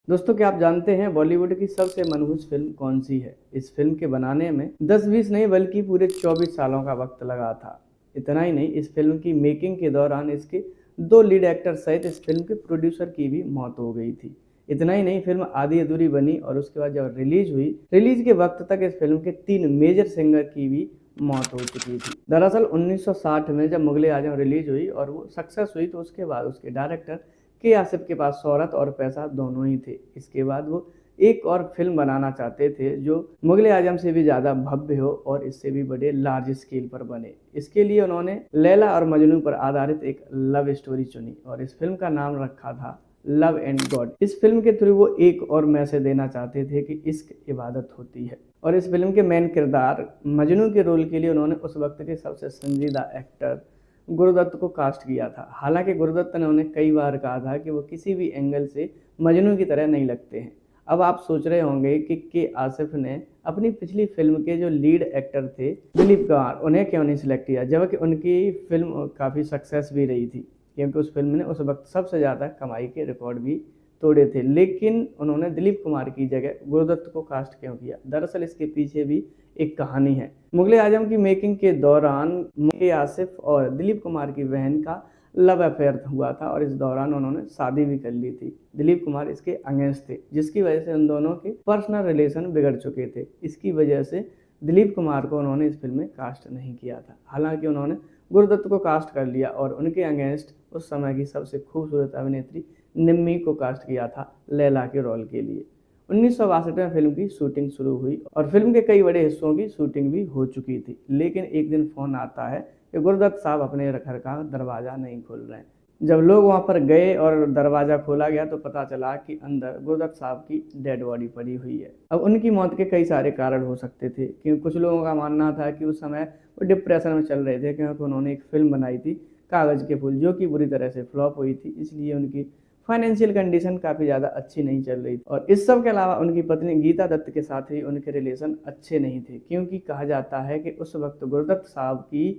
दोस्तों, क्या आप जानते हैं बॉलीवुड की सबसे मनहूस फिल्म कौन सी है? इस फिल्म के बनाने में 10-20 नहीं बल्कि पूरे 24 सालों का वक्त लगा था। इतना ही नहीं, इस फिल्म की मेकिंग के दौरान इसके 2 लीड एक्टर सहित इस फिल्म के प्रोड्यूसर की भी मौत हो गई थी। इतना ही नहीं, फिल्म आधी अधूरी बनी और उसके बाद जब रिलीज के वक्त तक इस फिल्म के 3 मेजर सिंगर की भी मौत हो चुकी थी। दरअसल 1960 में जब मुगले आजम रिलीज हुई और वो सक्सेस हुई, तो उसके बाद उसके डायरेक्टर के आसिफ के पास शोहरत और पैसा दोनों ही थे। इसके बाद वो एक और फिल्म बनाना चाहते थे जो मुगले आजम से भी ज़्यादा भव्य हो और इससे भी बड़े लार्ज स्केल पर बने। इसके लिए उन्होंने लैला और मजनू पर आधारित एक लव स्टोरी चुनी और इस फिल्म का नाम रखा था लव एंड गॉड। इस फिल्म के थ्रू वो एक और मैसेज देना चाहते थे कि इश्क इबादत होती है। और इस फिल्म के मेन किरदार मजनू के रोल के लिए उन्होंने उस वक्त के सबसे संजीदा एक्टर गुरुदत्त को कास्ट किया था। हालांकि गुरुदत्त ने उन्हें कई बार कहा था कि वो किसी भी एंगल से मजनू की तरह नहीं लगते हैं। अब आप सोच रहे होंगे कि के आसिफ ने अपनी पिछली फिल्म के जो लीड एक्टर थे दिलीप कुमार, उन्हें क्यों नहीं सिलेक्ट किया, जबकि उनकी फिल्म काफ़ी सक्सेस भी रही थी, क्योंकि उस फिल्म ने उस वक्त सबसे ज़्यादा कमाई के रिकॉर्ड भी तोड़े थे। लेकिन उन्होंने दिलीप कुमार की जगह गुरुदत्त को कास्ट क्यों किया? दरअसल इसके पीछे भी एक कहानी है। मुगले आजम की मेकिंग के दौरान के आसिफ और दिलीप कुमार की बहन का लव अफेयर हुआ था और इस दौरान उन्होंने शादी भी कर ली थी। दिलीप कुमार इसके अगेंस्ट थे, जिसकी वजह से उन दोनों के पर्सनल रिलेशन बिगड़ चुके थे। इसकी वजह से दिलीप कुमार को उन्होंने इस फिल्म में कास्ट नहीं किया था। हालांकि उन्होंने गुरुदत्त को कास्ट कर लिया और उनके अगेंस्ट उस समय की सबसे खूबसूरत अभिनेत्री निम्मी को कास्ट किया था लैला के रोल के लिए। 1962 में फिल्म की शूटिंग शुरू हुई और फिल्म के कई बड़े हिस्सों की शूटिंग भी हो चुकी थी। लेकिन एक दिन फोन आता है कि गुरुदत्त साहब अपने घर का दरवाज़ा नहीं खोल रहे हैं। जब लोग वहां पर गए और दरवाज़ा खोला गया तो पता चला कि अंदर गुरुदत्त साहब की डेड बॉडी पड़ी हुई है। अब उनकी मौत के कई सारे कारण हो सकते थे, क्योंकि कुछ लोगों का मानना था कि उस समय वो डिप्रेशन में चल रहे थे, क्योंकि उन्होंने एक फिल्म बनाई थी कागज़ के फूल, जो कि बुरी तरह से फ्लॉप हुई थी। इसलिए उनकी फाइनेंशियल कंडीशन काफ़ी ज़्यादा अच्छी नहीं चल रही थी और इस सब के अलावा उनकी पत्नी गीता दत्त के साथ भी उनके रिलेशन अच्छे नहीं थे, क्योंकि कहा जाता है कि उस वक्त गुरुदत्त साहब की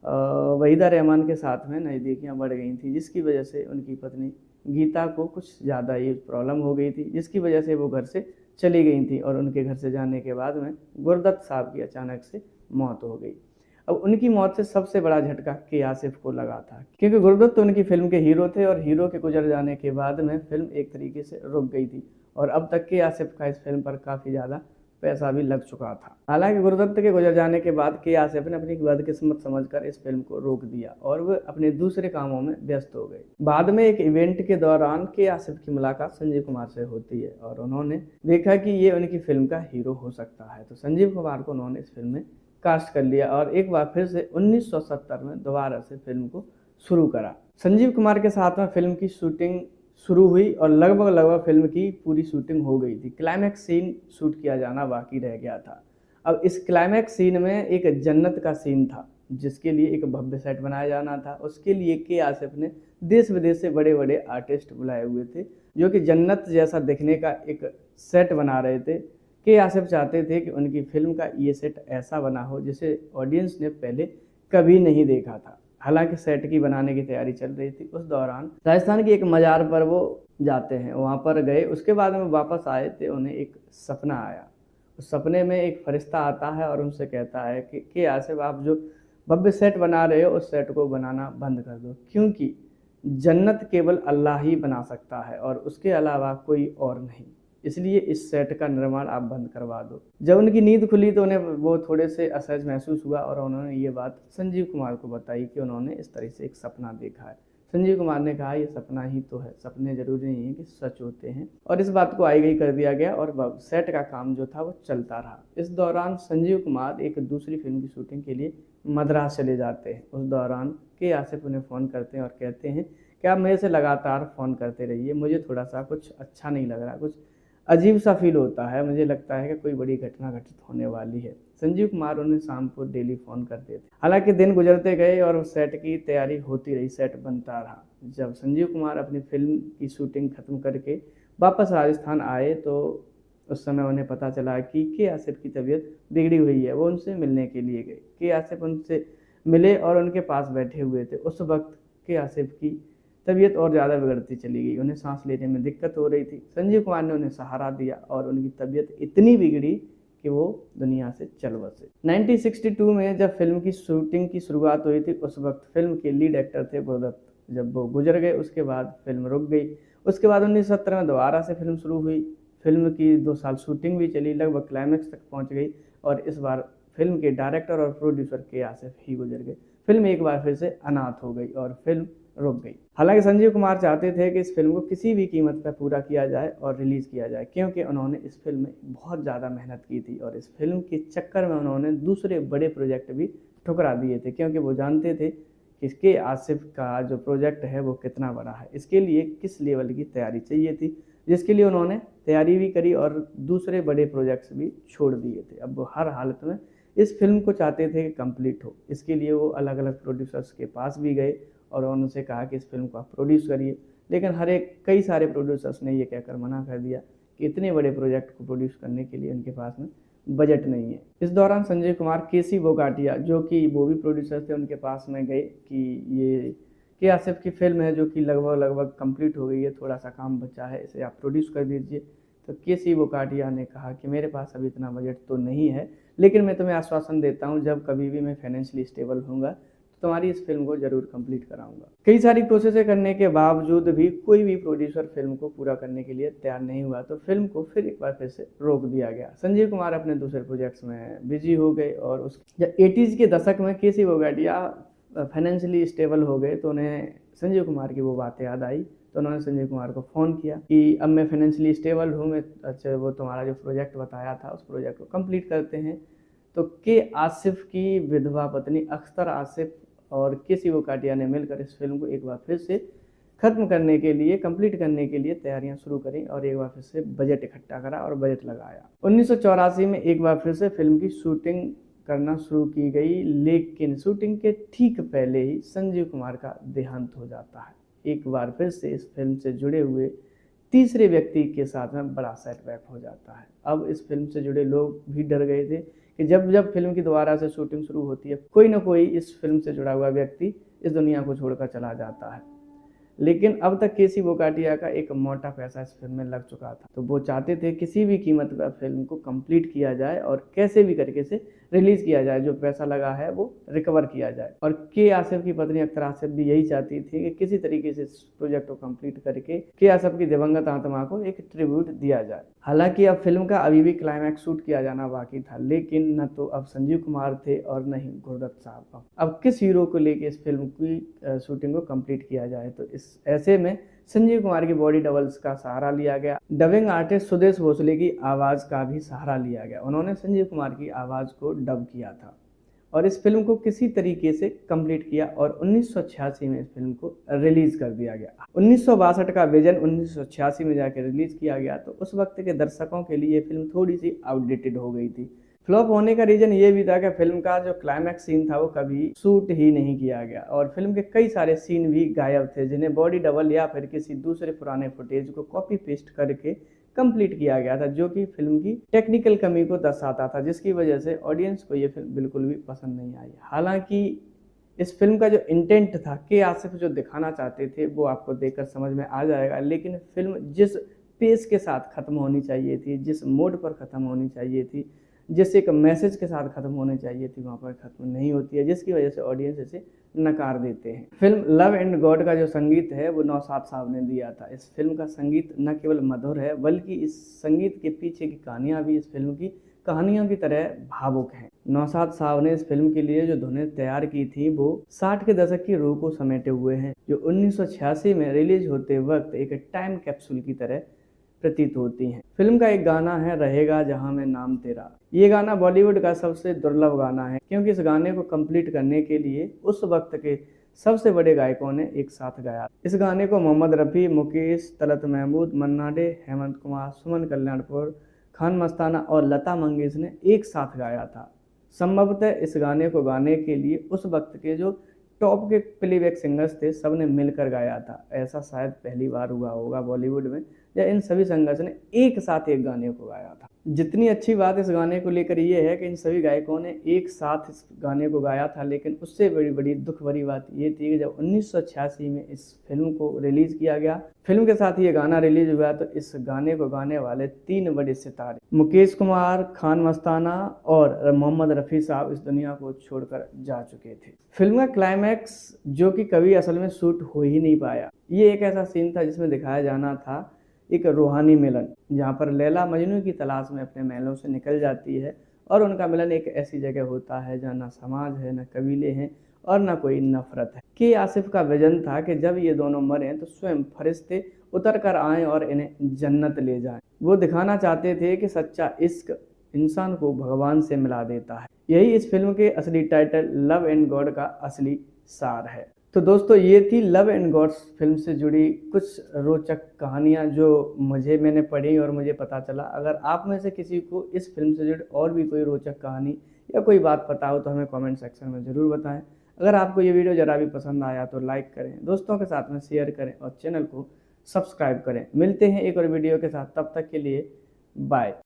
वहीदा रहमान के साथ में नज़दीकियाँ बढ़ गई थी, जिसकी वजह से उनकी पत्नी गीता को कुछ ज़्यादा ही प्रॉब्लम हो गई थी, जिसकी वजह से वो घर से चली गई थी और उनके घर से जाने के बाद में गुरुदत्त साहब की अचानक से मौत हो गई। अब उनकी मौत से सबसे बड़ा झटका के आसिफ को लगा था, क्योंकि गुरुदत्त तो उनकी फिल्म के हीरो थे और हीरो के गुजर जाने के बाद में फिल्म एक तरीके से रुक गई थी और अब तक के आसिफ का इस फिल्म पर काफ़ी ज़्यादा पैसा भी लग चुका था। हालांकि गुरुदत्त के गुजर जाने के बाद के आसिफ ने अपनी बदकिस्मत समझकर इस फिल्म को रोक दिया और वह अपने दूसरे कामों में व्यस्त हो गए। बाद में एक इवेंट के दौरान के आसिफ की मुलाकात संजीव कुमार से होती है और उन्होंने देखा कि ये उनकी फिल्म का हीरो हो सकता है, तो संजीव कुमार को उन्होंने इस फिल्म में कास्ट कर लिया और एक बार फिर से 1970 में दोबारा से फिल्म को शुरू करा। संजीव कुमार के साथ में फिल्म की शूटिंग शुरू हुई और लगभग फिल्म की पूरी शूटिंग हो गई थी। क्लाइमैक्स सीन शूट किया जाना बाकी रह गया था। अब इस क्लाइमैक्स सीन में एक जन्नत का सीन था, जिसके लिए एक भव्य सेट बनाया जाना था। उसके लिए के आसिफ ने देश विदेश से बड़े बड़े आर्टिस्ट बुलाए हुए थे, जो कि जन्नत जैसा दिखने का एक सेट बना रहे थे। के आसिफ चाहते थे कि उनकी फिल्म का ये सेट ऐसा बना हो जिसे ऑडियंस ने पहले कभी नहीं देखा था। हालांकि सेट की बनाने की तैयारी चल रही थी, उस दौरान राजस्थान की एक मज़ार पर वो जाते हैं, वहाँ पर गए। उसके बाद में वापस आए थे, उन्हें एक सपना आया। उस सपने में एक फरिश्ता आता है और उनसे कहता है कि के आसिफ, आप जो भव्य सेट बना रहे हो उस सेट को बनाना बंद कर दो, क्योंकि जन्नत केवल अल्लाह ही बना सकता है और उसके अलावा कोई और नहीं। इसलिए इस सेट का निर्माण आप बंद करवा दो। जब उनकी नींद खुली तो उन्हें वो थोड़े से असहज महसूस हुआ और उन्होंने ये बात संजीव कुमार को बताई कि उन्होंने इस तरह से एक सपना देखा है। संजीव कुमार ने कहा, ये सपना ही तो है, सपने जरूरी नहीं है कि सच होते हैं। और इस बात को आई गई कर दिया गया और सेट का काम जो था वो चलता रहा। इस दौरान संजीव कुमार एक दूसरी फिल्म की शूटिंग के लिए मद्रास चले जाते हैं। उस दौरान के आसिफ उन्हें फ़ोन करते हैं और कहते हैं कि आप मेरे से लगातार फ़ोन करते रहिए, मुझे थोड़ा सा कुछ अच्छा नहीं लग रहा, कुछ अजीब सा फील होता है, मुझे लगता है कि कोई बड़ी घटना घटित होने वाली है। संजीव कुमार उन्हें शाम को डेली फ़ोन करते थे। हालांकि दिन गुजरते गए और सेट की तैयारी होती रही, सेट बनता रहा। जब संजीव कुमार अपनी फिल्म की शूटिंग खत्म करके वापस राजस्थान आए तो उस समय उन्हें पता चला कि के आसिफ की तबीयत बिगड़ी हुई है। वो उनसे मिलने के लिए गए। के आसिफ उनसे मिले और उनके पास बैठे हुए थे। उस वक्त के आसिफ की तबीयत और ज़्यादा बिगड़ती चली गई। उन्हें सांस लेने में दिक्कत हो रही थी। संजीव कुमार ने उन्हें सहारा दिया और उनकी तबीयत इतनी बिगड़ी कि वो दुनिया से चल बसे। 1962 में जब फिल्म की शूटिंग की शुरुआत हुई थी, उस वक्त फिल्म के लीड एक्टर थे गुरुदत्त। जब वो गुजर गए उसके बाद फिल्म रुक गई। उसके बाद 1970 में दोबारा से फिल्म शुरू हुई। फिल्म की 2 साल शूटिंग भी चली, लगभग क्लाइमैक्स तक पहुंच गई और इस बार फिल्म के डायरेक्टर और प्रोड्यूसर के आसिफ ही गुजर गए। फिल्म एक बार फिर से अनाथ हो गई और फिल्म रुक गई। हालांकि संजीव कुमार चाहते थे कि इस फिल्म को किसी भी कीमत पर पूरा किया जाए और रिलीज़ किया जाए, क्योंकि उन्होंने इस फिल्म में बहुत ज़्यादा मेहनत की थी और इस फिल्म के चक्कर में उन्होंने दूसरे बड़े प्रोजेक्ट भी ठुकरा दिए थे, क्योंकि वो जानते थे कि इसके आसिफ का जो प्रोजेक्ट है वो कितना बड़ा है, इसके लिए किस लेवल की तैयारी चाहिए थी, जिसके लिए उन्होंने तैयारी भी करी और दूसरे बड़े प्रोजेक्ट्स भी छोड़ दिए थे। अब वो हर हालत में इस फिल्म को चाहते थे कि कंप्लीट हो। इसके लिए वो अलग अलग प्रोड्यूसर्स के पास भी गए और उनसे कहा कि इस फिल्म को आप प्रोड्यूस करिए, लेकिन कई सारे प्रोड्यूसर्स ने ये कहकर मना कर दिया कि इतने बड़े प्रोजेक्ट को प्रोड्यूस करने के लिए उनके पास में बजट नहीं है। इस दौरान संजय कुमार केसी बोगाटिया, जो कि वो भी प्रोड्यूसर थे, उनके पास में गए कि ये के आसिफ की फिल्म है जो कि लगभग कंप्लीट हो गई है, थोड़ा सा काम बचा है, इसे आप प्रोड्यूस कर दीजिए। तो केसी बोगाटिया ने कहा कि मेरे पास अभी इतना बजट तो नहीं है, लेकिन मैं तुम्हें आश्वासन देता हूँ जब कभी भी मैं फाइनेंशियली स्टेबल होऊंगा तो तुम्हारी इस फिल्म को जरूर कंप्लीट कराऊंगा। कई सारी कोशिशें करने के बावजूद भी कोई भी प्रोड्यूसर फिल्म को पूरा करने के लिए तैयार नहीं हुआ, तो फिल्म को फिर एक बार फिर से रोक दिया गया। संजीव कुमार अपने दूसरे प्रोजेक्ट्स में बिजी हो गए और उस 80s के दशक में केसी बोगाटिया फाइनेंशियली स्टेबल हो गए तो उन्हें संजीव कुमार की वो बात याद आई। तो उन्होंने संजीव कुमार को फ़ोन किया कि अब मैं फाइनेंशियली स्टेबल हूँ, मैं अच्छा वो तुम्हारा जो प्रोजेक्ट बताया था उस प्रोजेक्ट को कंप्लीट करते हैं। तो के आसिफ की विधवा पत्नी अख्तर आसिफ और केसी बोगाटिया ने मिलकर इस फिल्म को एक बार फिर से ख़त्म करने के लिए, कंप्लीट करने के लिए तैयारियां शुरू करी और एक बार फिर से बजट इकट्ठा करा और बजट लगाया। 1984 में एक बार फिर से फिल्म की शूटिंग करना शुरू की गई, लेकिन शूटिंग के ठीक पहले ही संजीव कुमार का देहांत हो जाता है। एक बार फिर से इस फिल्म से जुड़े हुए तीसरे व्यक्ति के साथ में बड़ा सेटबैक हो जाता है। अब इस फिल्म से जुड़े लोग भी डर गए थे कि जब फिल्म की दोबारा से शूटिंग शुरू होती है, कोई ना कोई इस फिल्म से जुड़ा हुआ व्यक्ति इस दुनिया को छोड़कर चला जाता है। लेकिन अब तक केसी बोगाटिया का एक मोटा पैसा इस फिल्म में लग चुका था, तो वो चाहते थे किसी भी कीमत पर फिल्म को कंप्लीट किया जाए और कैसे भी करके से रिलीज किया जाए, जो पैसा लगा है वो रिकवर किया जाए। और के आसिफ की पत्नी अख्तर आसिफ भी यही चाहती थी कि किसी तरीके से इस प्रोजेक्ट को कंप्लीट करके के आसिफ की दिवंगत आत्मा को एक ट्रिब्यूट दिया जाए। हालांकि अब फिल्म का अभी भी क्लाइमैक्स शूट किया जाना बाकी था, लेकिन न तो अब संजीव कुमार थे और न ही गुरुदत्त साहब। अब किस हीरो को लेके इस फिल्म की शूटिंग को कंप्लीट किया जाए, तो इस ऐसे में संजीव कुमार की बॉडी डबल्स का सहारा लिया गया। डबिंग आर्टिस्ट सुदेश भोसले की आवाज़ का भी सहारा लिया गया। उन्होंने संजीव कुमार की आवाज़ को डब किया था और इस फिल्म को किसी तरीके से कंप्लीट किया और 1986 में इस फिल्म को रिलीज कर दिया गया। 1962 का विजन 1986 में जाकर रिलीज किया गया, तो उस वक्त के दर्शकों के लिए ये फिल्म थोड़ी सी आउटडेटेड हो गई थी। फ्लॉप होने का रीजन ये भी था कि फिल्म का जो क्लाइमैक्स सीन था वो कभी शूट ही नहीं किया गया और फिल्म के कई सारे सीन भी गायब थे, जिन्हें बॉडी डबल या फिर किसी दूसरे पुराने फुटेज को कॉपी पेस्ट करके कंप्लीट किया गया था, जो कि फिल्म की टेक्निकल कमी को दर्शाता था, जिसकी वजह से ऑडियंस को ये फिल्म बिल्कुल भी पसंद नहीं आई। हालांकि इस फिल्म का जो इंटेंट था, के आसिफ जो दिखाना चाहते थे वो आपको देखकर समझ में आ जाएगा, लेकिन फिल्म जिस पेस के साथ ख़त्म होनी चाहिए थी, जिस मोड पर ख़त्म होनी चाहिए थी, जिस एक मैसेज के साथ ख़त्म होनी चाहिए थी, वहाँ पर ख़त्म नहीं होती है, जिसकी वजह से ऑडियंस इसे नकार देते हैं। फिल्म लव एंड गॉड का जो संगीत है वो नौशाद साहब ने दिया था। इस फिल्म का संगीत न केवल मधुर है, बल्कि इस संगीत के पीछे की कहानियाँ भी इस फिल्म की कहानियों की तरह भावुक हैं। नौशाद साहब ने इस फिल्म के लिए जो धुनें तैयार की थी वो 60 के दशक की रूह को समेटे हुए हैं, जो 1986 में रिलीज होते वक्त एक टाइम कैप्सूल की तरह प्रतीत होती हैं। फिल्म का एक गाना है रहेगा जहां में नाम तेरा। ये गाना बॉलीवुड का सबसे दुर्लभ गाना है, क्योंकि इस गाने को कंप्लीट करने के लिए उस वक्त के सबसे बड़े गायकों ने एक साथ गाया। इस गाने को मोहम्मद रफ़ी, मुकेश, तलत महमूद, मन्ना डे, हेमंत कुमार, सुमन कल्याणपुर, खान मस्ताना और लता मंगेशकर ने एक साथ गाया था। संभवतः इस गाने को गाने के लिए उस वक्त के जो टॉप के प्लेबैक सिंगर्स थे सब ने मिलकर गाया था। ऐसा शायद पहली बार हुआ होगा बॉलीवुड में, या इन सभी सिंगर्स ने एक साथ एक गाने को गाया था। जितनी अच्छी बात इस गाने को लेकर ये है कि इन सभी गायकों ने एक साथ इस गाने को गाया था, लेकिन उससे बड़ी बड़ी दुख भरी बात ये थी कि जब 1986 में इस फिल्म को रिलीज किया गया, फिल्म के साथ ये गाना रिलीज हुआ, तो इस गाने को गाने वाले 3 बड़े सितारे मुकेश कुमार, खान मस्ताना और मोहम्मद रफ़ी साहब इस दुनिया को छोड़कर जा चुके थे। फिल्म का क्लाइमैक्स जो कि कभी असल में शूट हो ही नहीं पाया, ये एक ऐसा सीन था जिसमें दिखाया जाना था एक रूहानी मिलन, जहाँ पर लैला मजनू की तलाश में अपने महलों से निकल जाती है और उनका मिलन एक ऐसी जगह होता है जहाँ ना समाज है, ना कबीले हैं और ना कोई नफरत है। कि आसिफ का विजन था कि जब ये दोनों मरें तो स्वयं फरिश्ते उतर कर आएँ और इन्हें जन्नत ले जाएं। वो दिखाना चाहते थे कि सच्चा इश्क इंसान को भगवान से मिला देता है। यही इस फिल्म के असली टाइटल लव एंड गॉड का असली सार है। तो दोस्तों, ये थी लव एंड गॉड्स फिल्म से जुड़ी कुछ रोचक कहानियाँ जो मैंने पढ़ी और मुझे पता चला। अगर आप में से किसी को इस फिल्म से जुड़ी और भी कोई रोचक कहानी या कोई बात पता हो तो हमें कमेंट सेक्शन में ज़रूर बताएं। अगर आपको ये वीडियो ज़रा भी पसंद आया तो लाइक करें, दोस्तों के साथ में शेयर करें और चैनल को सब्सक्राइब करें। मिलते हैं एक और वीडियो के साथ, तब तक के लिए बाय।